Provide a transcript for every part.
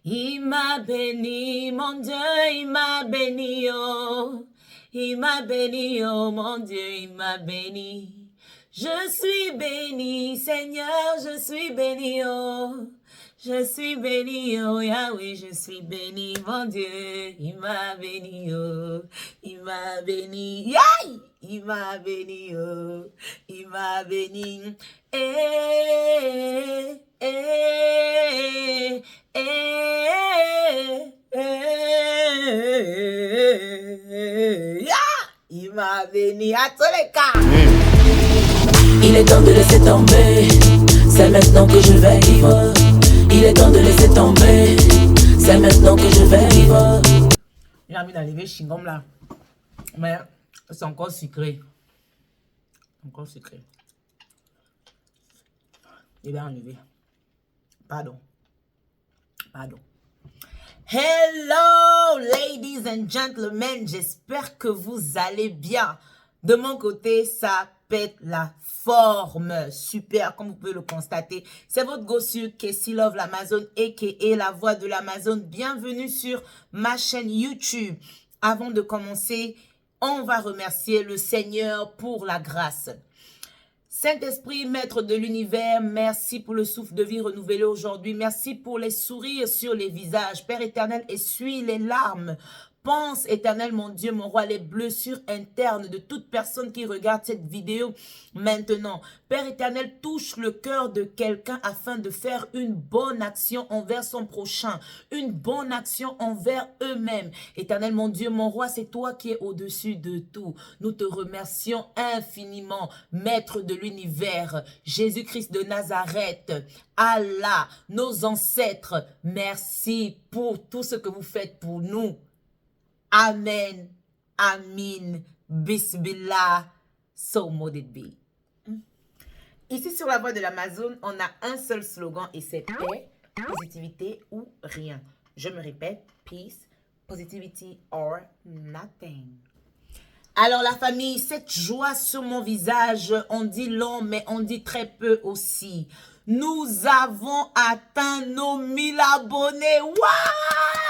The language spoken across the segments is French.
Il m'a béni, mon Dieu, il m'a béni, oh. Il m'a béni, oh mon Dieu, il m'a béni. Je suis béni, Seigneur, je suis béni, oh. Je suis béni, oh Yahweh, je suis béni, mon Dieu. Il m'a béni, oh. Il m'a béni, Yahweh. Il m'a béni, oh. Il m'a béni. Eh, eh, il m'a béni à tous les cas. Il est temps de laisser tomber, c'est maintenant que je vais vivre. Il est temps de laisser tomber, c'est maintenant que je vais vivre. J'ai envie d'enlever chingom là, mais c'est encore sucré. Encore sucré. Je vais enlever. Pardon. Pardon. Hello, ladies and gentlemen. J'espère que vous allez bien. De mon côté, ça pète la forme. Super, comme vous pouvez le constater. C'est votre gossure Casey Love l'Amazon, a.k.a. la voix de l'Amazon. Bienvenue sur ma chaîne YouTube. Avant de commencer, on va remercier le Seigneur pour la grâce. Saint-Esprit, maître de l'univers, merci pour le souffle de vie renouvelé aujourd'hui. Merci pour les sourires sur les visages. Père éternel, essuie les larmes. Pense, éternel, mon Dieu, mon roi, les blessures internes de toute personne qui regarde cette vidéo maintenant. Père éternel, touche le cœur de quelqu'un afin de faire une bonne action envers son prochain, une bonne action envers eux-mêmes. Éternel, mon Dieu, mon roi, c'est toi qui es au-dessus de tout. Nous te remercions infiniment, maître de l'univers, Jésus-Christ de Nazareth, Allah, nos ancêtres. Merci pour tout ce que vous faites pour nous. Amen, Amin, Bismillah, so mote it be. Ici sur la voie de l'Amazon, on a un seul slogan et c'est paix, positivité ou rien. Je me répète, peace, positivity or nothing. Alors la famille, cette joie sur mon visage, on dit long mais on dit très peu aussi. Nous avons atteint nos 1000 abonnés. Waouh!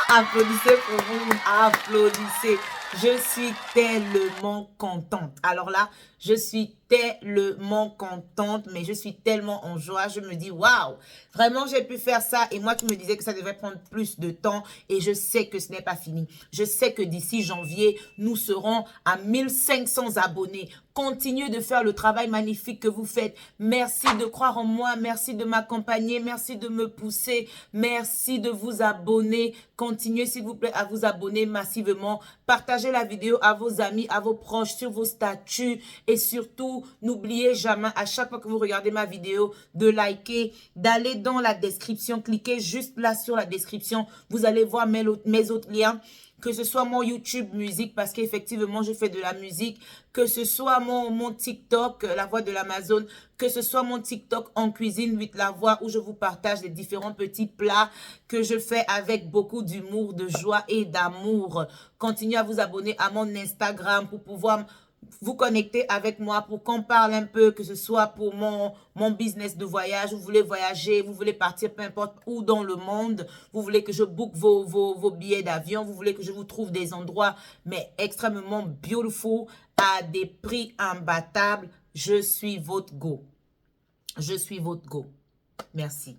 Applaudissez pour vous, applaudissez. Je suis tellement contente. Alors là, je suis tellement contente, mais je suis tellement en joie. Je me dis, waouh, vraiment, j'ai pu faire ça. Et moi qui me disais que ça devait prendre plus de temps. Et je sais que ce n'est pas fini. Je sais que d'ici janvier, nous serons à 1500 abonnés. Continuez de faire le travail magnifique que vous faites. Merci de croire en moi. Merci de m'accompagner. Merci de me pousser. Merci de vous abonner. Continuez, s'il vous plaît, à vous abonner massivement. Partagez la vidéo à vos amis, à vos proches, sur vos statuts. Et surtout, n'oubliez jamais, à chaque fois que vous regardez ma vidéo, de liker, d'aller dans la description. Cliquez juste là sur la description. Vous allez voir mes autres liens. Que ce soit mon YouTube musique, parce qu'effectivement, je fais de la musique. Que ce soit mon TikTok, la voix de l'Amazon. Que ce soit mon TikTok en cuisine, 8 la voix, où je vous partage les différents petits plats que je fais avec beaucoup d'humour, de joie et d'amour. Continuez à vous abonner à mon Instagram pour pouvoir vous connecter avec moi pour qu'on parle un peu, que ce soit pour mon business de voyage, vous voulez voyager, vous voulez partir peu importe où dans le monde, vous voulez que je book vos billets d'avion, vous voulez que je vous trouve des endroits mais extrêmement beautiful à des prix imbattables, je suis votre go. Je suis votre go. Merci.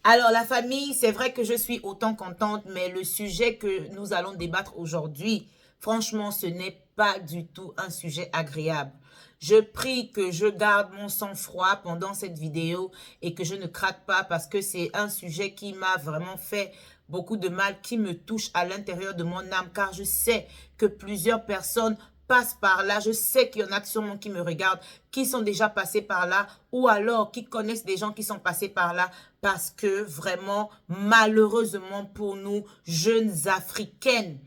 Alors la famille, c'est vrai que je suis autant contente, mais le sujet que nous allons débattre aujourd'hui, franchement, ce n'est pas du tout un sujet agréable. Je prie que je garde mon sang-froid pendant cette vidéo et que je ne craque pas parce que c'est un sujet qui m'a vraiment fait beaucoup de mal, qui me touche à l'intérieur de mon âme, car je sais que plusieurs personnes passent par là. Je sais qu'il y en a sûrement qui me regardent, qui sont déjà passés par là ou alors qui connaissent des gens qui sont passés par là parce que vraiment, malheureusement pour nous, jeunes Africaines,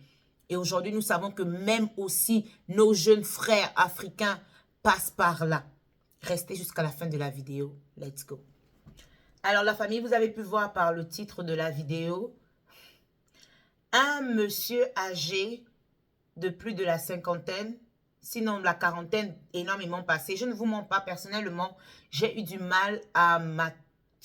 et aujourd'hui, nous savons que même aussi nos jeunes frères africains passent par là. Restez jusqu'à la fin de la vidéo. Let's go. Alors, la famille, vous avez pu voir par le titre de la vidéo, un monsieur âgé de plus de la cinquantaine, sinon la quarantaine, énormément passé. Je ne vous mens pas, personnellement, j'ai eu du mal à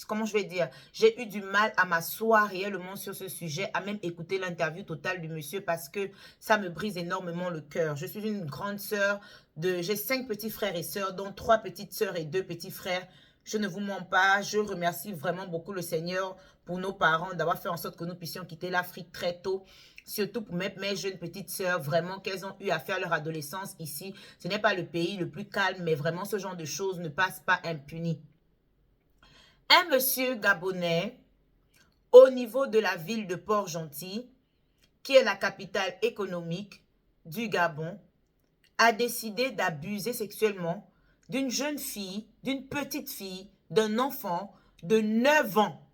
comment je vais dire, j'ai eu du mal à m'asseoir réellement sur ce sujet, à même écouter l'interview totale du monsieur parce que ça me brise énormément le cœur. Je suis une grande sœur, j'ai 5 petits frères et sœurs, dont 3 petites sœurs et 2 petits frères. Je ne vous mens pas, je remercie vraiment beaucoup le Seigneur pour nos parents d'avoir fait en sorte que nous puissions quitter l'Afrique très tôt. Surtout pour mes jeunes petites sœurs, vraiment qu'elles ont eu à faire leur adolescence ici. Ce n'est pas le pays le plus calme, mais vraiment ce genre de choses ne passe pas impuni. Un monsieur gabonais, au niveau de la ville de Port-Gentil, qui est la capitale économique du Gabon, a décidé d'abuser sexuellement d'une jeune fille, d'une petite fille, d'un enfant de 9 ans.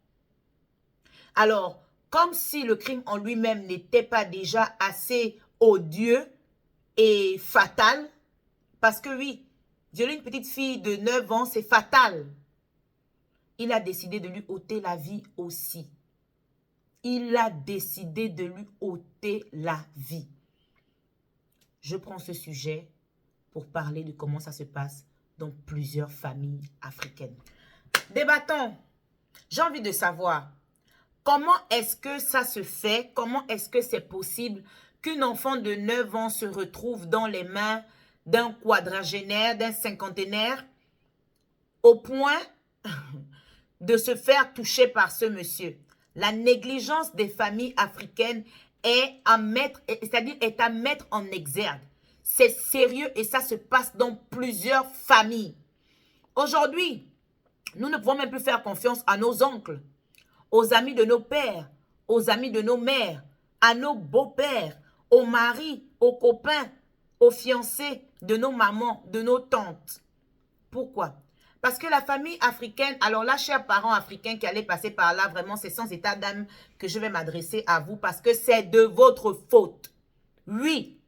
Alors, comme si le crime en lui-même n'était pas déjà assez odieux et fatal, parce que oui, violer une petite fille de 9 ans, c'est fatal. Il a décidé de lui ôter la vie aussi. Il a décidé de lui ôter la vie. Je prends ce sujet pour parler de comment ça se passe dans plusieurs familles africaines. Débattons. J'ai envie de savoir, comment est-ce que ça se fait? Comment est-ce que c'est possible qu'une enfant de 9 ans se retrouve dans les mains d'un quadragénaire, d'un cinquantenaire, au point de se faire toucher par ce monsieur? La négligence des familles africaines est à mettre en exergue. C'est sérieux et ça se passe dans plusieurs familles. Aujourd'hui, nous ne pouvons même plus faire confiance à nos oncles, aux amis de nos pères, aux amis de nos mères, à nos beaux-pères, aux maris, aux copains, aux fiancés de nos mamans, de nos tantes. Pourquoi? Parce que la famille africaine, alors là, chers parents africains qui allaient passer par là, vraiment, c'est sans état d'âme que je vais m'adresser à vous parce que c'est de votre faute. Oui,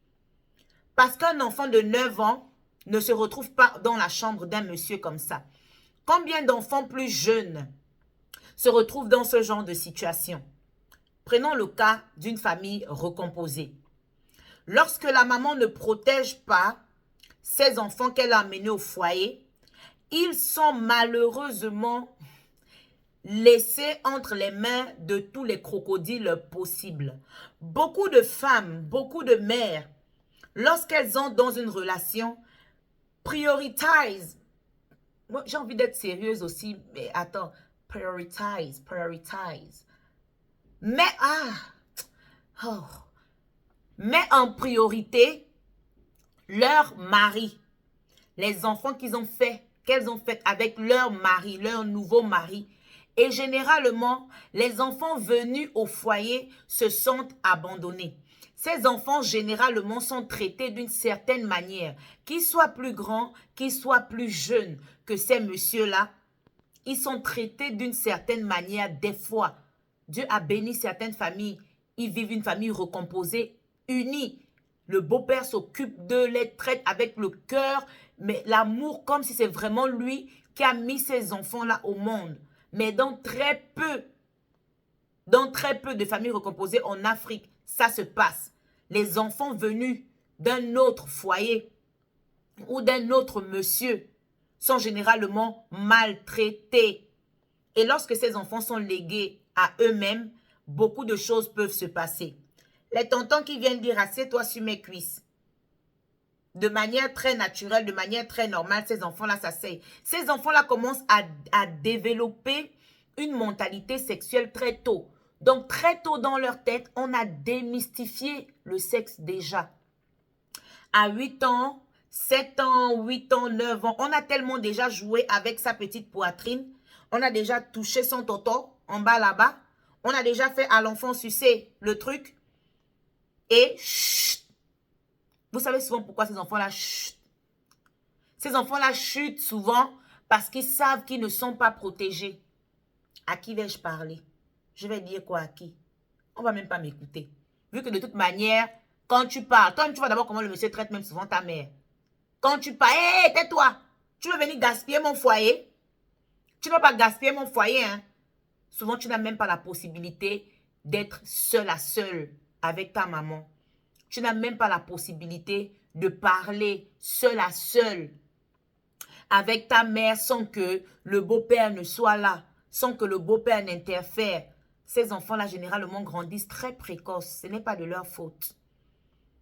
parce qu'un enfant de 9 ans ne se retrouve pas dans la chambre d'un monsieur comme ça. Combien d'enfants plus jeunes se retrouvent dans ce genre de situation? Prenons le cas d'une famille recomposée. Lorsque la maman ne protège pas ses enfants qu'elle a amenés au foyer, ils sont malheureusement laissés entre les mains de tous les crocodiles possibles. Beaucoup de femmes, beaucoup de mères, lorsqu'elles ont dans une relation, priorisent. Moi, j'ai envie d'être sérieuse aussi, mais attends, prioritize. Mais en priorité, leur mari, les enfants qu'elles ont fait avec leur mari, leur nouveau mari. Et généralement, les enfants venus au foyer se sentent abandonnés. Ces enfants, généralement, sont traités d'une certaine manière. Qu'ils soient plus grands, qu'ils soient plus jeunes que ces messieurs-là, ils sont traités d'une certaine manière. Des fois, Dieu a béni certaines familles. Ils vivent une famille recomposée, unie. Le beau-père s'occupe d'eux, les traite avec le cœur, mais l'amour comme si c'est vraiment lui qui a mis ces enfants-là au monde. Mais dans très peu de familles recomposées en Afrique, ça se passe. Les enfants venus d'un autre foyer ou d'un autre monsieur sont généralement maltraités. Et lorsque ces enfants sont légués à eux-mêmes, beaucoup de choses peuvent se passer. Les tontons qui viennent dire « assieds-toi sur mes cuisses ». De manière très naturelle, de manière très normale, ces enfants-là s'asseyent. Ces enfants-là commencent à développer une mentalité sexuelle très tôt. Donc, très tôt dans leur tête, on a démystifié le sexe déjà. À 8 ans, 7 ans, 8 ans, 9 ans, on a tellement déjà joué avec sa petite poitrine. On a déjà touché son toto en bas là-bas. On a déjà fait à l'enfant sucer le truc. Et chut. Vous savez souvent pourquoi ces enfants-là chutent. Ces enfants-là chutent souvent parce qu'ils savent qu'ils ne sont pas protégés. À qui vais-je parler? Je vais dire quoi à qui? On ne va même pas m'écouter. Vu que de toute manière, quand tu parles, toi, tu vois d'abord comment le monsieur traite même souvent ta mère. Quand tu parles, hé, tais-toi. Tu veux venir gaspiller mon foyer? Tu ne vas pas gaspiller mon foyer, hein? Souvent, tu n'as même pas la possibilité d'être seul à seul avec ta maman. Tu n'as même pas la possibilité de parler seul à seul avec ta mère sans que le beau-père ne soit là, sans que le beau-père n'interfère, ces enfants-là, généralement, grandissent très précoces. Ce n'est pas de leur faute.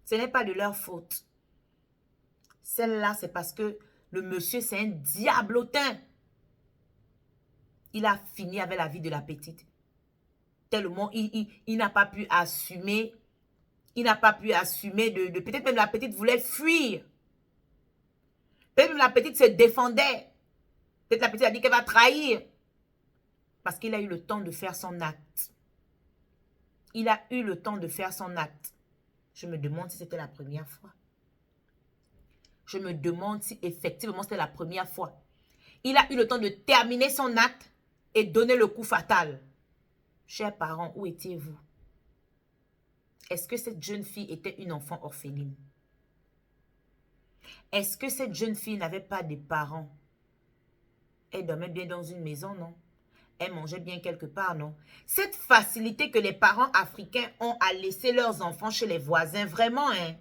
Ce n'est pas de leur faute. Celle-là, c'est parce que le monsieur, c'est un diablotin. Il a fini avec la vie de la petite. Tellement, il n'a pas pu assumer. Il n'a pas pu assumer de peut-être même la petite voulait fuir. Peut-être même la petite se défendait. Peut-être la petite a dit qu'elle va trahir. Parce qu'il a eu le temps de faire son acte. Il a eu le temps de faire son acte. Je me demande si c'était la première fois. Je me demande si effectivement c'était la première fois. Il a eu le temps de terminer son acte et donner le coup fatal. Chers parents, où étiez-vous? Est-ce que cette jeune fille était une enfant orpheline? Est-ce que cette jeune fille n'avait pas de parents? Elle dormait bien dans une maison, non? Elle mangeait bien quelque part, non? Cette facilité que les parents africains ont à laisser leurs enfants chez les voisins, vraiment, hein?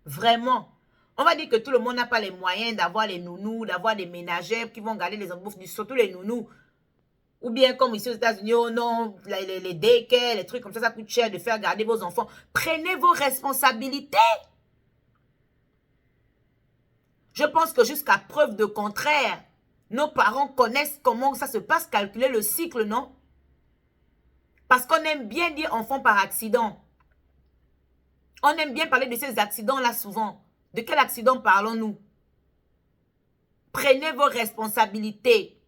Vraiment. On va dire que tout le monde n'a pas les moyens d'avoir les nounous, d'avoir des ménagères qui vont garder les enfants, surtout les nounous. Ou bien comme ici aux États-Unis, oh non, les daycare, les trucs comme ça coûte cher de faire garder vos enfants. Prenez vos responsabilités. Je pense que jusqu'à preuve de contraire, nos parents connaissent comment ça se passe, calculer le cycle, non? Parce qu'on aime bien dire enfant par accident. On aime bien parler de ces accidents-là souvent. De quel accident parlons-nous? Prenez vos responsabilités.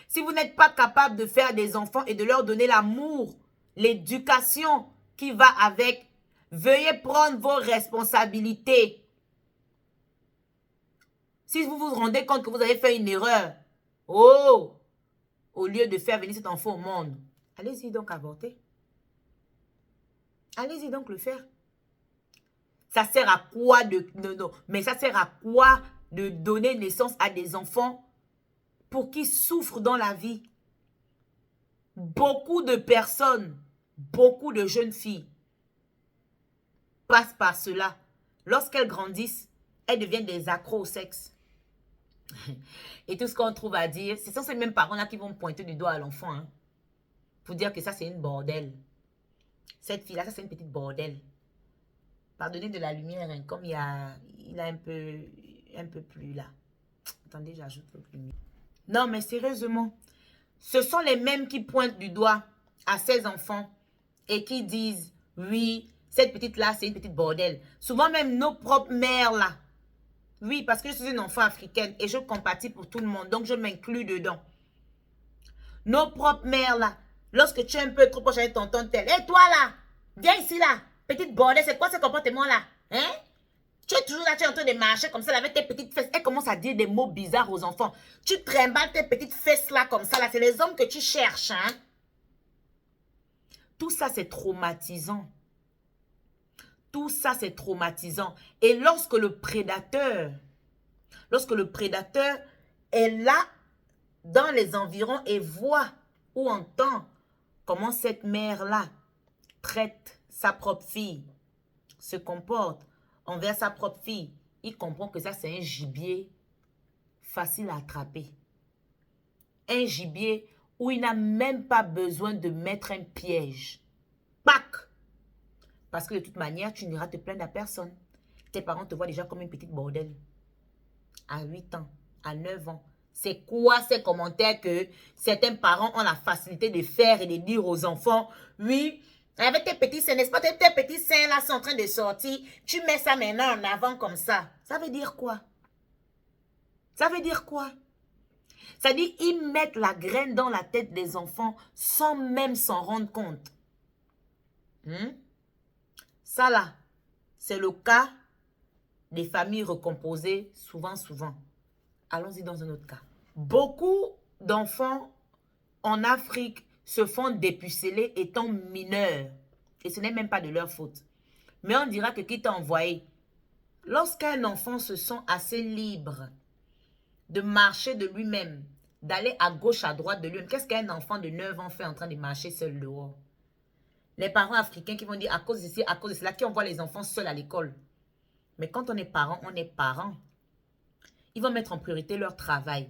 Si vous n'êtes pas capable de faire des enfants et de leur donner l'amour, l'éducation qui va avec, veuillez prendre vos responsabilités. Si vous vous rendez compte que vous avez fait une erreur, oh, au lieu de faire venir cet enfant au monde, allez-y donc avorter. Allez-y donc le faire. Ça sert à quoi mais ça sert à quoi de donner naissance à des enfants pour qu'ils souffrent dans la vie? Beaucoup de personnes, beaucoup de jeunes filles passent par cela. Lorsqu'elles grandissent, elles deviennent des accros au sexe. Et tout ce qu'on trouve à dire, ce sont ces mêmes parents-là qui vont pointer du doigt à l'enfant. Hein, pour dire que ça, c'est une bordelle. Cette fille-là, ça, c'est une petite bordelle. Pardonnez de la lumière, hein, comme il a un peu plus là. Attendez, j'ajoute le plus. Non, mais sérieusement, ce sont les mêmes qui pointent du doigt à ces enfants et qui disent, oui, cette petite-là, c'est une petite bordelle. Souvent même nos propres mères là. Oui, parce que je suis une enfant africaine et je compatis pour tout le monde, donc je m'inclus dedans. Nos propres mères là, lorsque tu es un peu trop proche avec tonton tel, hé toi là, viens ici là, petite bordelle, c'est quoi ce comportement là? Hein? Tu es toujours là, tu es en train de marcher comme ça avec tes petites fesses. Elle commence à dire des mots bizarres aux enfants. Tu trimbales tes petites fesses là comme ça là, c'est les hommes que tu cherches, hein? Tout ça c'est traumatisant. Tout ça, c'est traumatisant. Et lorsque le prédateur est là dans les environs et voit ou entend comment cette mère-là traite sa propre fille, se comporte envers sa propre fille, il comprend que ça, c'est un gibier facile à attraper. Un gibier où il n'a même pas besoin de mettre un piège. Pac! Parce que de toute manière, tu n'iras te plaindre à personne. Tes parents te voient déjà comme une petite bordelle. À 8 ans, à 9 ans. C'est quoi ces commentaires que certains parents ont la facilité de faire et de dire aux enfants? Oui, avec tes petits seins, n'est-ce pas? Tes petits seins là sont en train de sortir. Tu mets ça maintenant en avant comme ça. Ça veut dire quoi? Ça veut dire quoi? Ça dit ils mettent la graine dans la tête des enfants sans même s'en rendre compte. Ça là, c'est le cas des familles recomposées souvent. Allons-y dans un autre cas. Beaucoup d'enfants en Afrique se font dépuceler étant mineurs. Et ce n'est même pas de leur faute. Mais on dira que qui t'a envoyé? Lorsqu'un enfant se sent assez libre de marcher de lui-même, d'aller à gauche, à droite de lui-même, qu'est-ce qu'un enfant de 9 ans fait en train de marcher seul dehors? Les parents africains qui vont dire à cause de ci, à cause de cela, qui envoient les enfants seuls à l'école. Mais quand on est parent, on est parent. Ils vont mettre en priorité leur travail.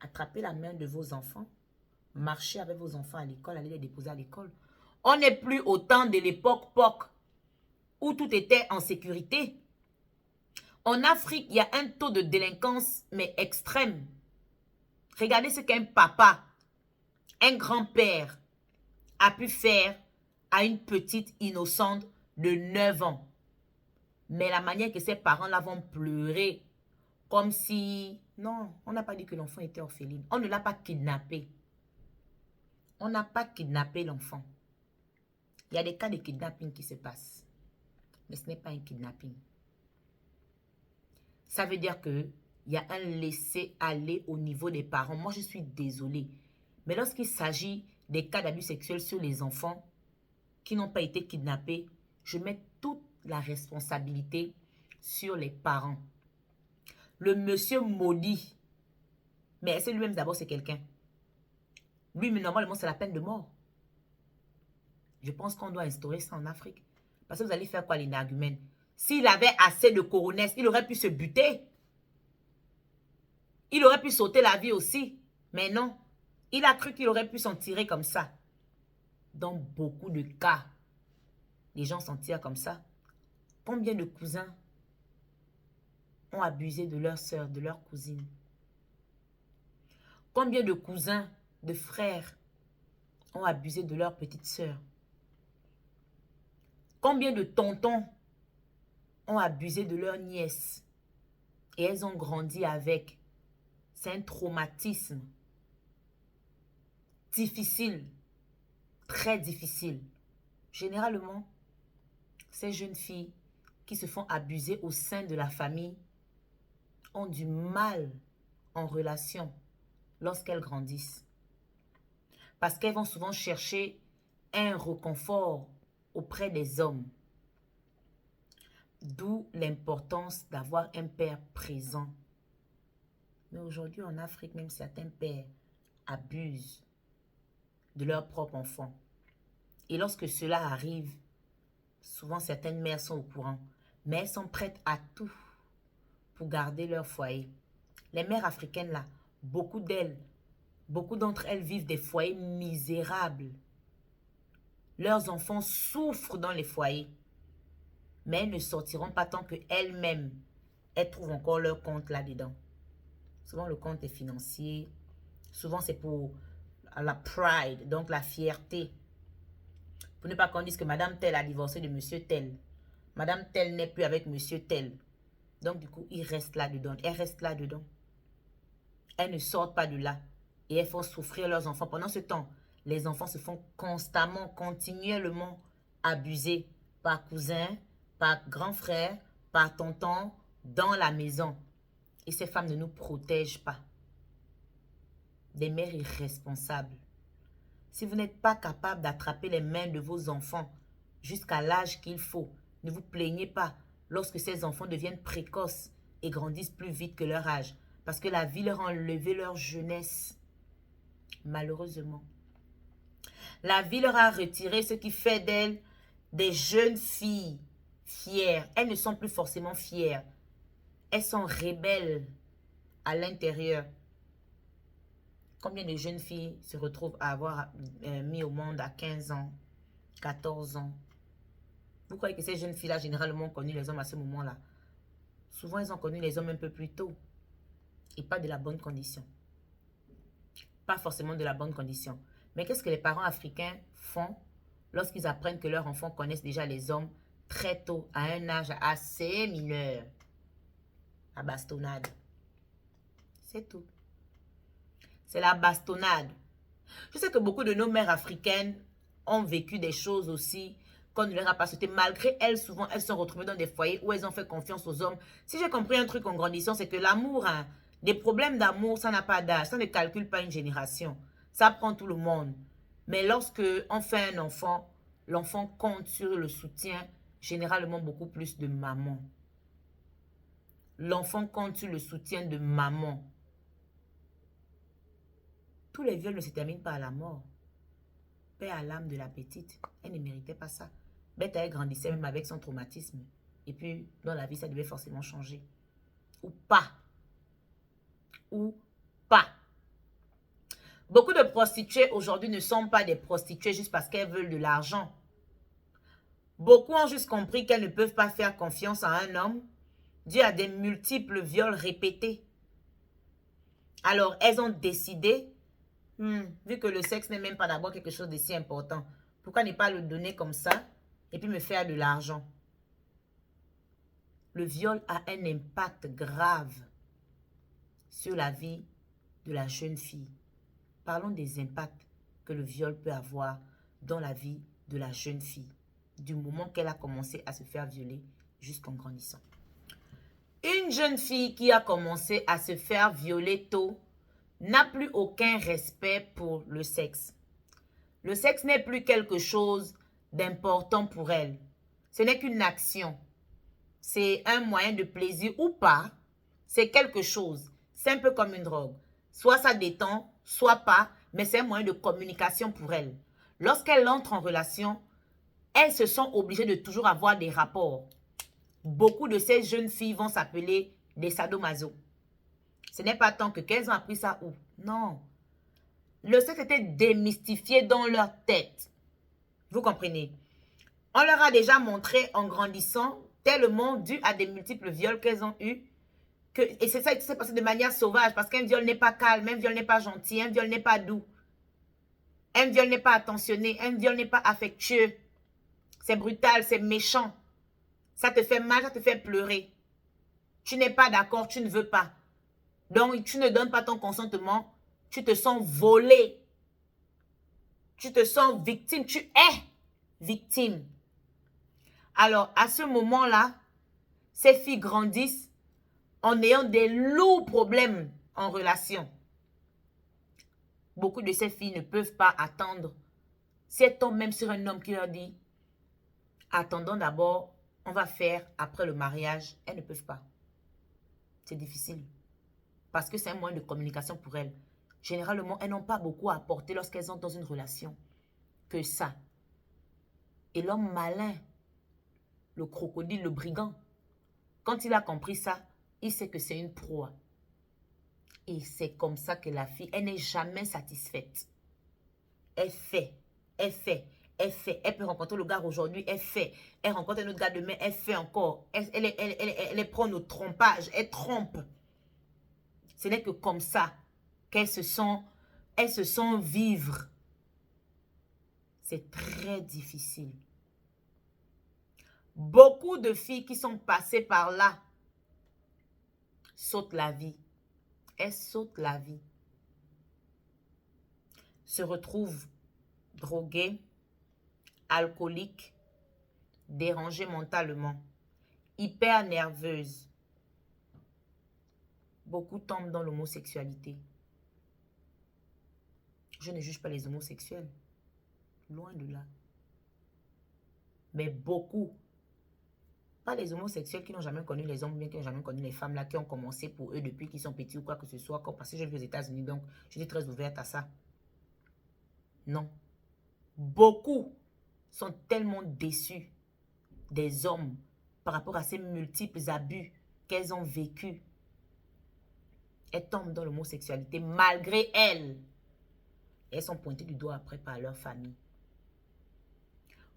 Attrapez la main de vos enfants. Marchez avec vos enfants à l'école, allez les déposer à l'école. On n'est plus au temps de l'époque POC, où tout était en sécurité. En Afrique, il y a un taux de délinquance, mais extrême. Regardez ce qu'un papa, un grand-père, a pu faire à une petite innocente de 9 ans. Mais la manière que ses parents-là vont pleurer, comme si... Non, on n'a pas dit que l'enfant était orpheline. On ne l'a pas kidnappé. On n'a pas kidnappé l'enfant. Il y a des cas de kidnapping qui se passent. Mais ce n'est pas un kidnapping. Ça veut dire qu'il y a un laisser-aller au niveau des parents. Moi, je suis désolée. Mais lorsqu'il s'agit des cas d'abus sexuels sur les enfants qui n'ont pas été kidnappés, je mets toute la responsabilité sur les parents. Le monsieur maudit, mais c'est lui-même d'abord, c'est quelqu'un. Lui, mais normalement, c'est la peine de mort. Je pense qu'on doit instaurer ça en Afrique. Parce que vous allez faire quoi, l'énergumène? S'il avait assez de coronets, il aurait pu se buter. Il aurait pu sauter la vie aussi. Mais non. Il a cru qu'il aurait pu s'en tirer comme ça. Dans beaucoup de cas, les gens s'en tirent comme ça. Combien de cousins ont abusé de leur sœur, de leur cousine? Combien de cousins, de frères ont abusé de leur petite sœur? Combien de tontons ont abusé de leur nièce? Et elles ont grandi avec. C'est un traumatisme. Difficile. Très difficile. Généralement, ces jeunes filles qui se font abuser au sein de la famille ont du mal en relation lorsqu'elles grandissent. Parce qu'elles vont souvent chercher un réconfort auprès des hommes. D'où l'importance d'avoir un père présent. Mais aujourd'hui en Afrique, même certains pères abusent de leurs propres enfants. Et lorsque cela arrive, souvent certaines mères sont au courant. Mais elles sont prêtes à tout pour garder leur foyer. Les mères africaines là, beaucoup d'entre elles vivent des foyers misérables. Leurs enfants souffrent dans les foyers. Mais elles ne sortiront pas tant qu'elles-mêmes, elles trouvent encore leur compte là-dedans. Souvent le compte est financier. Souvent c'est pour la pride, donc la fierté. Pour ne pas qu'on dise que Madame Telle a divorcé de Monsieur Tel. Madame Telle n'est plus avec Monsieur Tel. Donc du coup, ils restent là-dedans. Elles restent là-dedans. Elles ne sortent pas de là. Et elles font souffrir leurs enfants. Pendant ce temps, les enfants se font constamment, continuellement abuser par cousins, par grands frères, par tonton, dans la maison. Et ces femmes ne nous protègent pas. Des mères irresponsables. Si vous n'êtes pas capable d'attraper les mains de vos enfants jusqu'à l'âge qu'il faut, ne vous plaignez pas lorsque ces enfants deviennent précoces et grandissent plus vite que leur âge. Parce que la vie leur a enlevé leur jeunesse. Malheureusement. La vie leur a retiré ce qui fait d'elles des jeunes filles fières. Elles ne sont plus forcément fières. Elles sont rebelles à l'intérieur. Combien de jeunes filles se retrouvent à avoir mis au monde à 15 ans, 14 ans? Vous croyez que ces jeunes filles-là, généralement, ont connu les hommes à ce moment-là? Souvent, elles ont connu les hommes un peu plus tôt. Et pas de la bonne condition. Pas forcément de la bonne condition. Mais qu'est-ce que les parents africains font lorsqu'ils apprennent que leurs enfants connaissent déjà les hommes très tôt, à un âge assez mineur? La bastonnade. C'est tout. C'est la bastonnade. Je sais que beaucoup de nos mères africaines ont vécu des choses aussi qu'on ne leur a pas souhaité. Malgré elles, souvent, elles sont retrouvées dans des foyers où elles ont fait confiance aux hommes. Si j'ai compris un truc en grandissant, c'est que l'amour, hein, des problèmes d'amour, ça n'a pas d'âge. Ça ne calcule pas une génération. Ça prend tout le monde. Mais lorsque on fait un enfant, l'enfant compte sur le soutien, généralement beaucoup plus de maman. L'enfant compte sur le soutien de maman. Tous les viols ne se terminent pas à la mort. Paix à l'âme de la petite. Elle ne méritait pas ça. Bête, elle grandissait même avec son traumatisme. Et puis, dans la vie, ça devait forcément changer. Ou pas. Ou pas. Beaucoup de prostituées aujourd'hui ne sont pas des prostituées juste parce qu'elles veulent de l'argent. Beaucoup ont juste compris qu'elles ne peuvent pas faire confiance à un homme dû à des multiples viols répétés. Alors, elles ont décidé, vu que le sexe n'est même pas d'abord quelque chose de si important, pourquoi ne pas le donner comme ça et puis me faire de l'argent? Le viol a un impact grave sur la vie de la jeune fille. Parlons des impacts que le viol peut avoir dans la vie de la jeune fille, du moment qu'elle a commencé à se faire violer jusqu'en grandissant. Une jeune fille qui a commencé à se faire violer tôt n'a plus aucun respect pour le sexe. Le sexe n'est plus quelque chose d'important pour elle. Ce n'est qu'une action. C'est un moyen de plaisir ou pas. C'est quelque chose. C'est un peu comme une drogue. Soit ça détend, soit pas, mais c'est un moyen de communication pour elle. Lorsqu'elle entre en relation, elles se sont obligées de toujours avoir des rapports. Beaucoup de ces jeunes filles vont s'appeler des sadomaso. Ce n'est pas tant que qu'elles ont appris ça où. Non. Le sexe était démystifié dans leur tête. Vous comprenez? On leur a déjà montré en grandissant, tellement dû à des multiples viols qu'elles ont eus, et c'est ça qui s'est passé de manière sauvage, parce qu'un viol n'est pas calme, un viol n'est pas gentil, un viol n'est pas doux. Un viol n'est pas attentionné, un viol n'est pas affectueux. C'est brutal, c'est méchant. Ça te fait mal, ça te fait pleurer. Tu n'es pas d'accord, tu ne veux pas. Donc, tu ne donnes pas ton consentement, tu te sens volé. Tu te sens victime, tu es victime. Alors, à ce moment-là, ces filles grandissent en ayant des lourds problèmes en relation. Beaucoup de ces filles ne peuvent pas attendre. Si elles tombent même sur un homme qui leur dit « Attendons d'abord, on va faire après le mariage », elles ne peuvent pas. C'est difficile. Parce que c'est un moyen de communication pour elles. Généralement, elles n'ont pas beaucoup à apporter lorsqu'elles sont dans une relation que ça. Et l'homme malin, le crocodile, le brigand, quand il a compris ça, il sait que c'est une proie. Et c'est comme ça que la fille, elle n'est jamais satisfaite. Elle fait, elle fait, elle fait. Elle peut rencontrer le gars aujourd'hui, elle fait. Elle rencontre un autre gars demain, elle fait encore. Elle prend au trompage, elle trompe. Ce n'est que comme ça qu'elles se sont vivre. C'est très difficile. Beaucoup de filles qui sont passées par là sautent la vie. Elles sautent la vie. Se retrouvent droguées, alcooliques, dérangées mentalement, hyper nerveuses. Beaucoup tombent dans l'homosexualité. Je ne juge pas les homosexuels. Loin de là. Mais beaucoup, pas les homosexuels qui n'ont jamais connu les hommes, bien qui n'ont jamais connu les femmes là, qui ont commencé pour eux depuis qu'ils sont petits ou quoi que ce soit, comme parce que je vis aux États-Unis, donc je suis très ouverte à ça. Non. Beaucoup sont tellement déçus des hommes par rapport à ces multiples abus qu'elles ont vécus. Elles tombent dans l'homosexualité malgré elles. Elles sont pointées du doigt après par leur famille.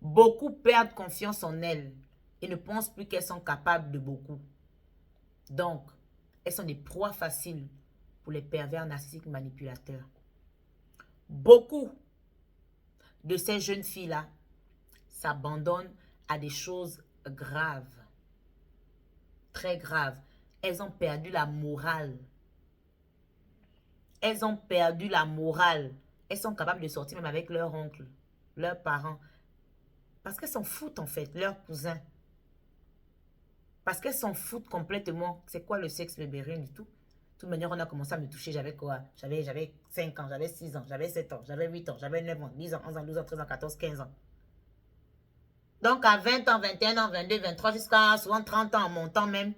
Beaucoup perdent confiance en elles et ne pensent plus qu'elles sont capables de beaucoup. Donc, elles sont des proies faciles pour les pervers narcissiques manipulateurs. Beaucoup de ces jeunes filles-là s'abandonnent à des choses graves. Très graves. Elles ont perdu la morale. Elles ont perdu la morale. Elles sont capables de sortir même avec leur oncle, leurs parents. Parce qu'elles s'en foutent en fait, leurs cousins. Parce qu'elles s'en foutent complètement. C'est quoi le sexe, bébé? Rien du tout. De toute manière, on a commencé à me toucher. J'avais quoi? J'avais 5 ans, j'avais 6 ans, j'avais 7 ans, j'avais 8 ans, j'avais 9 ans, 10 ans, 11 ans, 12 ans, 13 ans, 14, 15 ans. Donc à 20 ans, 21 ans, 22, 23, jusqu'à souvent 30 ans en montant même.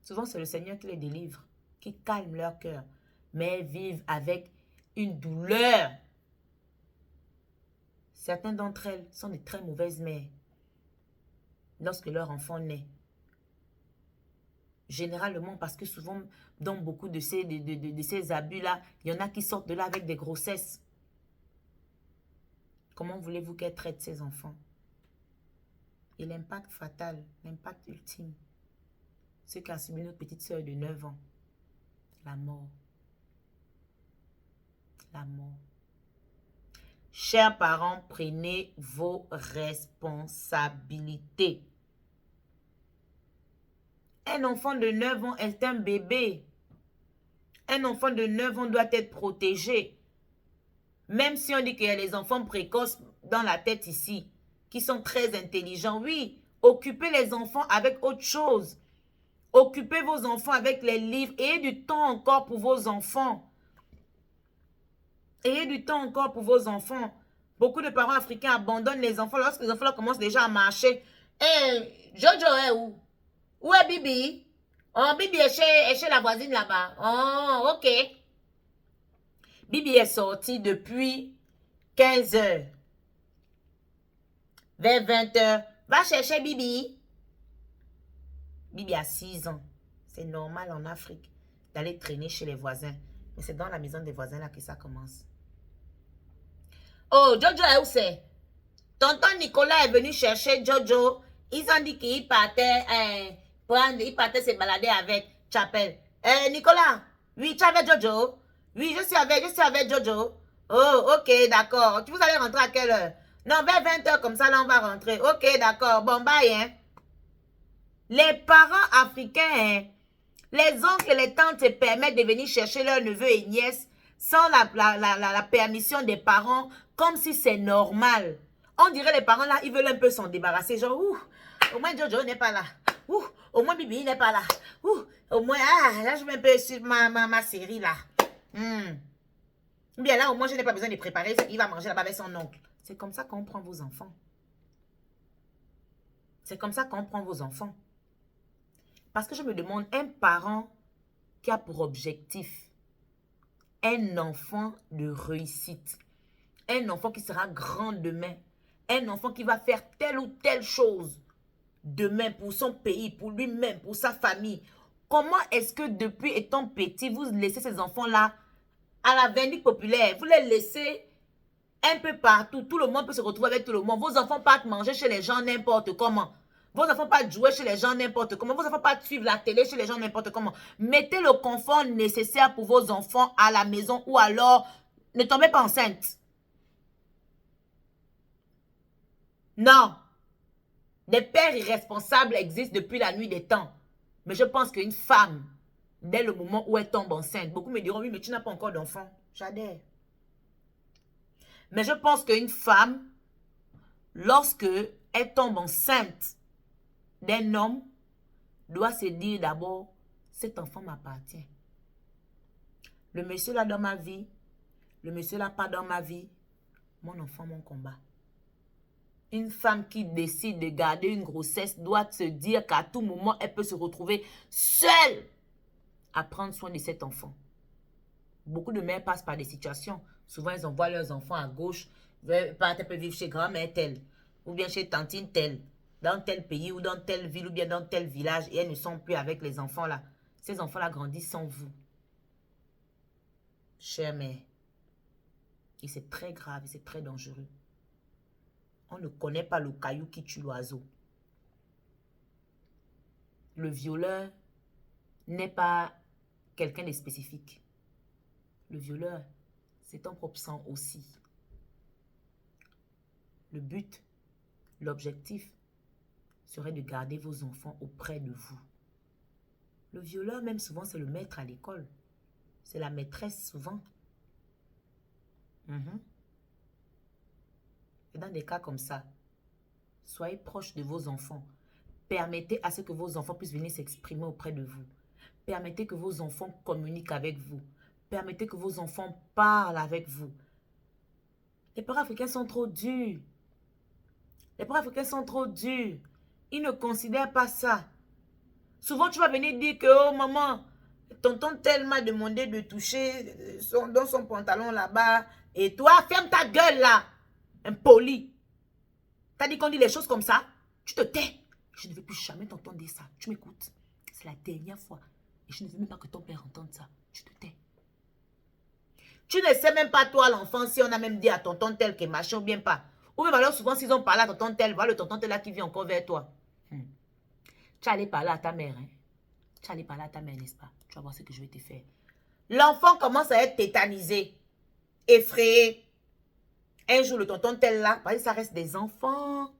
Souvent, c'est le Seigneur qui les délivre, qui calme leur cœur. Mais elles vivent avec une douleur. Certaines d'entre elles sont de très mauvaises mères. Lorsque leur enfant naît, Généralement, parce que souvent, dans beaucoup de ces abus-là, il y en a qui sortent de là avec des grossesses. Comment voulez-vous qu'elle traite ses enfants? Et l'impact fatal, l'impact ultime, ce qu'a subi notre petite soeur de 9 ans. La mort. La mort. Chers parents, prenez vos responsabilités. Un enfant de 9 ans est un bébé. Un enfant de 9 ans doit être protégé. Même si on dit qu'il y a les enfants précoces dans la tête ici, qui sont très intelligents, oui, occupez les enfants avec autre chose. Occupez vos enfants avec les livres. Ayez du temps encore pour vos enfants. Ayez du temps encore pour vos enfants. Beaucoup de parents africains abandonnent les enfants lorsque les enfants commencent déjà à marcher. Jojo est où? Où est Bibi? Oh, Bibi est chez la voisine là-bas. Oh, ok. Bibi est sortie depuis 15 heures. Vers 20 heures. Va chercher Bibi. Bibi a 6 ans. C'est normal en Afrique d'aller traîner chez les voisins. Mais c'est dans la maison des voisins là que ça commence. Oh, Jojo est où c'est? Tonton Nicolas est venu chercher Jojo. Ils ont dit qu'il partait, il partait se balader avec Chapelle. Nicolas, oui, tu es avec Jojo? Oui, je suis avec Jojo. Oh, ok, d'accord. Vous allez rentrer à quelle heure? Non, vers 20 heures comme ça, là, on va rentrer. Ok, d'accord. Bon, bye, hein. Les parents africains, hein, les oncles et les tantes se permettent de venir chercher leurs neveux et nièces sans la permission des parents, comme si c'est normal. On dirait les parents là, ils veulent un peu s'en débarrasser. Genre, au moins Jojo n'est pas là. Au moins Bibi n'est pas là. Au moins, là je vais un peu sur ma série là. Bien là, au moins je n'ai pas besoin de préparer. Il va manger là-bas avec son oncle. C'est comme ça qu'on prend vos enfants. C'est comme ça qu'on prend vos enfants. Parce que je me demande, un parent qui a pour objectif un enfant de réussite, un enfant qui sera grand demain, un enfant qui va faire telle ou telle chose demain pour son pays, pour lui-même, pour sa famille. Comment est-ce que depuis étant petit, vous laissez ces enfants-là à la vindicte populaire? Vous les laissez un peu partout. Tout le monde peut se retrouver avec tout le monde. Vos enfants partent manger chez les gens n'importe comment. Vos enfants partent jouer chez les gens n'importe comment. Vos enfants partent suivre la télé chez les gens n'importe comment. Mettez le confort nécessaire pour vos enfants à la maison ou alors ne tombez pas enceinte. Non. Des pères irresponsables existent depuis la nuit des temps. Mais je pense qu'une femme, dès le moment où elle tombe enceinte, beaucoup me diront, oui, mais tu n'as pas encore d'enfant. J'adhère. Mais je pense qu'une femme, lorsque elle tombe enceinte d'un homme, doit se dire d'abord, cet enfant m'appartient. Le monsieur là dans ma vie, le monsieur là pas dans ma vie, mon enfant, mon combat. Une femme qui décide de garder une grossesse doit se dire qu'à tout moment, elle peut se retrouver seule à prendre soin de cet enfant. Beaucoup de mères passent par des situations. Souvent, elles envoient leurs enfants à gauche. Elle peut vivre chez grand-mère telle, ou bien chez tantine telle, dans tel pays, ou dans telle ville, ou bien dans tel village, et elles ne sont plus avec les enfants là. Ces enfants-là grandissent sans vous. Chère mère. Et c'est très grave, et c'est très dangereux. On ne connaît pas le caillou qui tue l'oiseau. Le violeur n'est pas quelqu'un de spécifique. Le violeur, c'est ton propre sang aussi. Le but, l'objectif serait de garder vos enfants auprès de vous. Le violeur, même souvent, c'est le maître à l'école. C'est la maîtresse souvent. Et dans des cas comme ça, soyez proche de vos enfants. Permettez à ce que vos enfants puissent venir s'exprimer auprès de vous. Permettez que vos enfants communiquent avec vous. Permettez que vos enfants parlent avec vous. Les parents africains sont trop durs. Les parents africains sont trop durs. Ils ne considèrent pas ça. Souvent, tu vas venir dire que, oh maman, tonton tel m'a demandé de toucher dans son pantalon là-bas. Et toi, ferme ta gueule là. Impoli. T'as dit qu'on dit les choses comme ça? Tu te tais. Je ne veux plus jamais t'entendre dire ça. Tu m'écoutes? C'est la dernière fois. Et je ne veux même pas que ton père entende ça. Tu te tais. Tu ne sais même pas, toi, l'enfant, si on a même dit à tonton tel que machin ou bien pas. Ou même alors, souvent, s'ils ont parlé à tonton tel, voilà le tonton tel là qui vient encore vers toi. Tu allais parler à ta mère, hein. Tu allais parler à ta mère, n'est-ce pas? Tu vas voir ce que je vais te faire. L'enfant commence à être tétanisé, effrayé. Un jour, le tonton tel là, parce que ça reste des enfants.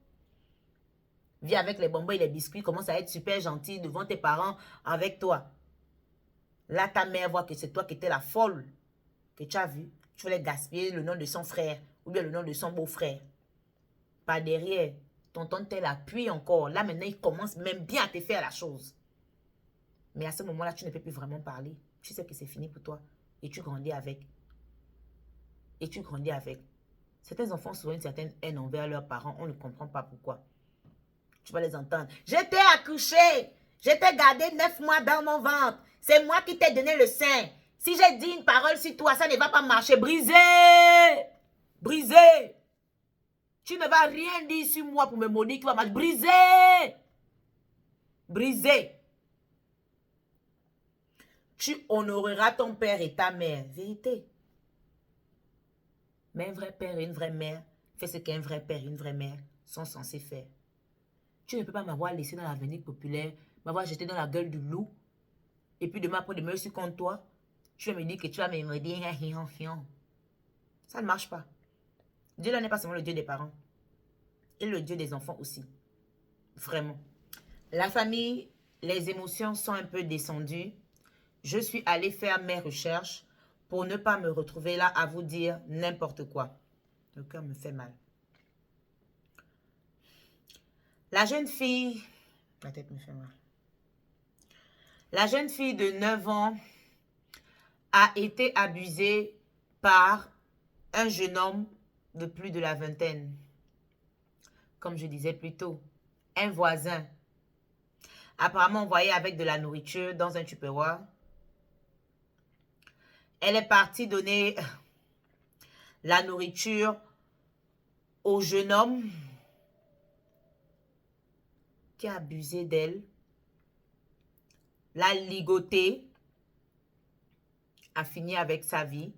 Viens avec les bonbons et les biscuits, commence à être super gentil devant tes parents, avec toi. Là, ta mère voit que c'est toi qui étais la folle que tu as vue. Tu voulais gaspiller le nom de son frère ou bien le nom de son beau-frère. Par derrière, tonton tel appuie encore. Là, maintenant, il commence même bien à te faire la chose. Mais à ce moment-là, tu ne peux plus vraiment parler. Tu sais que c'est fini pour toi. Et tu grandis avec. Et tu grandis avec. Certains enfants ont une certaine haine envers leurs parents. On ne comprend pas pourquoi. Tu vas les entendre. J'étais accouchée. J'étais gardée 9 mois dans mon ventre. C'est moi qui t'ai donné le sein. Si j'ai dit une parole sur toi, ça ne va pas marcher. Brisé. Brisé. Tu ne vas rien dire sur moi pour me maudire qui va marcher. Brisé. Brisé. Tu honoreras ton père et ta mère. Vérité. Mais un vrai père et une vraie mère fait ce qu'un vrai père et une vraie mère sont censés faire. Tu ne peux pas m'avoir laissé dans l'avenir populaire, m'avoir jeté dans la gueule du loup, et puis demain après demain, je suis contre toi. Tu vas me dire que tu vas me dire, ça ne marche pas. Dieu là n'est pas seulement le Dieu des parents, il est le Dieu des enfants aussi. Vraiment. La famille, les émotions sont un peu descendues. Je suis allée faire mes recherches pour ne pas me retrouver là à vous dire n'importe quoi. Le cœur me fait mal. La jeune fille, la tête me fait mal. La jeune fille de 9 ans a été abusée par un jeune homme de plus de la vingtaine. Comme je disais plus tôt, un voisin. Apparemment envoyé avec de la nourriture dans un tupperware. Elle est partie donner la nourriture au jeune homme qui a abusé d'elle, l'a ligotée, a fini avec sa vie,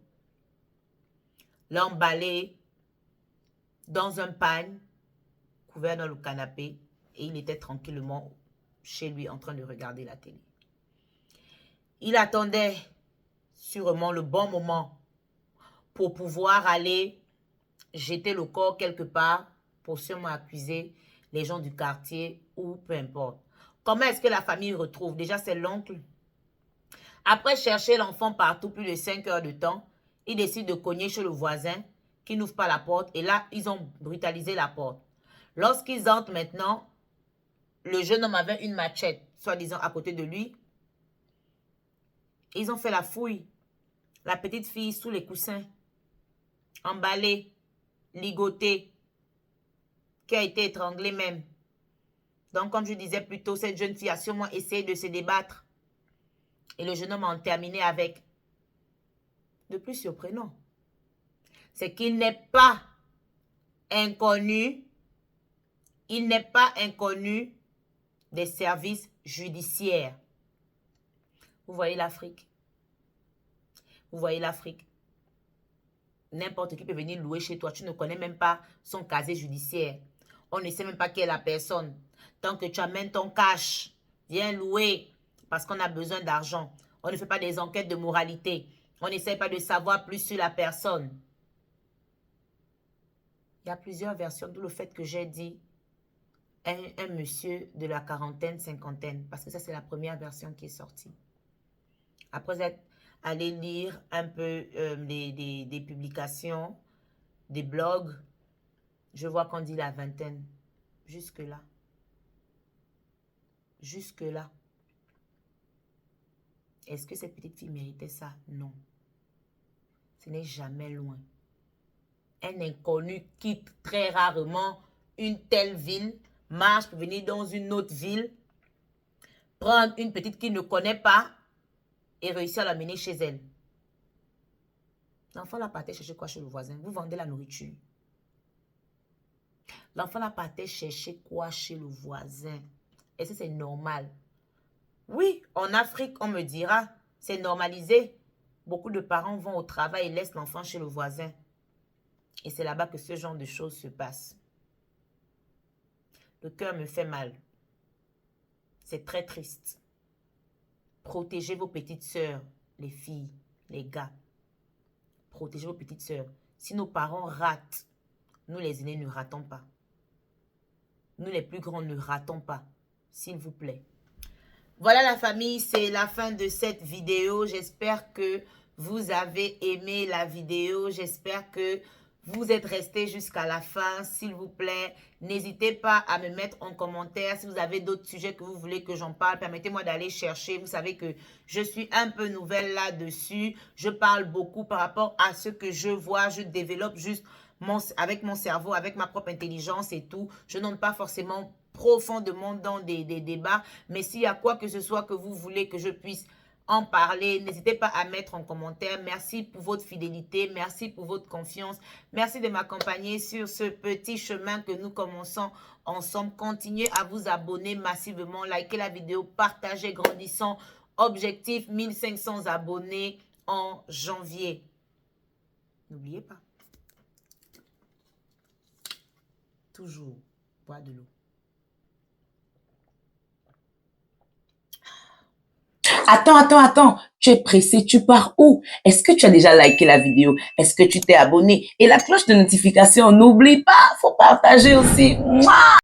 l'a emballé dans un pagne, couvert dans le canapé, et il était tranquillement chez lui en train de regarder la télé. Il attendait sûrement le bon moment pour pouvoir aller jeter le corps quelque part pour sûrement accuser les gens du quartier ou peu importe. Comment est-ce que la famille retrouve? Déjà, c'est l'oncle. Après chercher l'enfant partout plus de 5 heures de temps, ils décident de cogner chez le voisin qui n'ouvre pas la porte. Et là, ils ont brutalisé la porte. Lorsqu'ils entrent maintenant, le jeune homme avait une machette, soi-disant à côté de lui. Ils ont fait la fouille. La petite fille sous les coussins, emballée, ligotée, qui a été étranglée même. Donc, comme je disais plus tôt, cette jeune fille a sûrement essayé de se débattre. Et le jeune homme en terminé avec. De plus surprenant, c'est qu'il n'est pas inconnu. Il n'est pas inconnu des services judiciaires. Vous voyez l'Afrique? Vous voyez l'Afrique? N'importe qui peut venir louer chez toi. Tu ne connais même pas son casier judiciaire. On ne sait même pas qui est la personne. Tant que tu amènes ton cash, viens louer parce qu'on a besoin d'argent. On ne fait pas des enquêtes de moralité. On n'essaie pas de savoir plus sur la personne. Il y a plusieurs versions, d'où le fait que j'ai dit un monsieur de la quarantaine, cinquantaine. Parce que ça, c'est la première version qui est sortie. Après être allé lire un peu des publications, des blogs, je vois qu'on dit la vingtaine. Jusque-là. Jusque-là. Est-ce que cette petite fille méritait ça? Non. Ce n'est jamais loin. Un inconnu quitte très rarement une telle ville, marche pour venir dans une autre ville, prendre une petite qu'il ne connaît pas et réussir à l'amener chez elle. L'enfant là partait chercher quoi chez le voisin? Vous vendez la nourriture. L'enfant là partait chercher quoi chez le voisin? Est-ce que c'est normal? Oui, en Afrique, on me dira, c'est normalisé. Beaucoup de parents vont au travail et laissent l'enfant chez le voisin. Et c'est là-bas que ce genre de choses se passe. Le cœur me fait mal. C'est très triste. Protégez vos petites sœurs, les filles, les gars. Protégez vos petites sœurs. Si nos parents ratent, nous les aînés ne ratons pas. Nous les plus grands ne ratons pas. S'il vous plaît. Voilà la famille, c'est la fin de cette vidéo. J'espère que vous avez aimé la vidéo. J'espère que vous êtes restés jusqu'à la fin. S'il vous plaît, n'hésitez pas à me mettre en commentaire si vous avez d'autres sujets que vous voulez que j'en parle. Permettez-moi d'aller chercher. Vous savez que je suis un peu nouvelle là-dessus. Je parle beaucoup par rapport à ce que je vois. Je développe juste avec mon cerveau, avec ma propre intelligence et tout. Je n'entre pas forcément profondément dans des débats. Mais s'il y a quoi que ce soit que vous voulez que je puisse en parler, n'hésitez pas à mettre en commentaire. Merci pour votre fidélité, merci pour votre confiance, merci de m'accompagner sur ce petit chemin que nous commençons ensemble. Continuez à vous abonner massivement, likez la vidéo, partagez, grandissons. Objectif 1500 abonnés en janvier. N'oubliez pas. Toujours boire de l'eau. Attends. Tu es pressé, tu pars où? Est-ce que tu as déjà liké la vidéo? Est-ce que tu t'es abonné? Et la cloche de notification, n'oublie pas, faut partager aussi. Mouah!